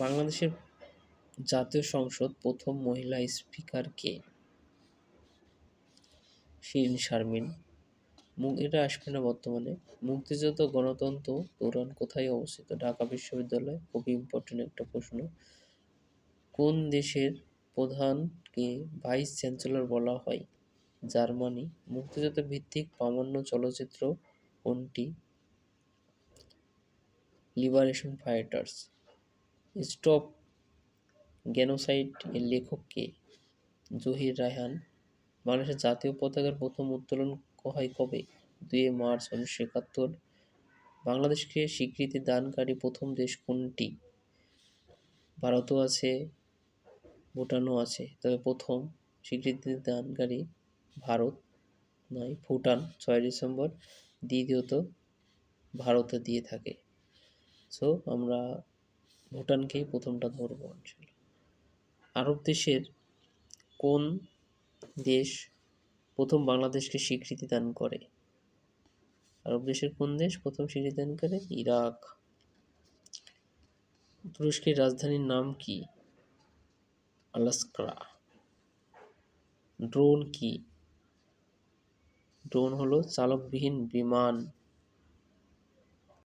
বাংলাদেশের জাতীয় সংসদ প্রথম মহিলা স্পিকার কে? শিরীন শারমিন। এটা আসবে না বর্তমানে। মুক্তিযুদ্ধ গণতন্ত্র দৌড়ান কোথায় অবস্থিত? ঢাকা বিশ্ববিদ্যালয়। খুবই ইম্পর্টেন্ট একটা প্রশ্ন। কোন দেশের প্রধানকে ভাইস চ্যান্সেলর বলা হয়? জার্মানি। মুক্তিযুদ্ধ ভিত্তিক প্রামাণ্য চলচ্চিত্র কোনটি? Liberation fighters. স্টপ জেনোসাইড এর লেখক কে? জহির রায়হান। বাংলাদেশের জাতীয় পতাকার প্রথম উত্তোলন হয় কবে? 2 মার্চ 1971। বাংলাদেশকে স্বীকৃতি দানকারী প্রথম দেশ কোনটি? ভারতও আছে, ভুটানও আছে, তবে প্রথম স্বীকৃতি দানকারী ভারত নয়, ভুটান 6 ডিসেম্বর। দ্বিতীয়ত ভারতে দিয়ে থাকে। সো আমরা ভুটানকেই প্রথমটা ধরবো। আরব দেশের কোন দেশ প্রথম বাংলাদেশকে স্বীকৃতি দান করে? আরব দেশের কোন দেশ প্রথম স্বীকৃতি দান করে? ইরাক। তুরস্কের রাজধানীর নাম কি? আলাস্কা। ড্রোন কি? ড্রোন হলো চালকবিহীন বিমান।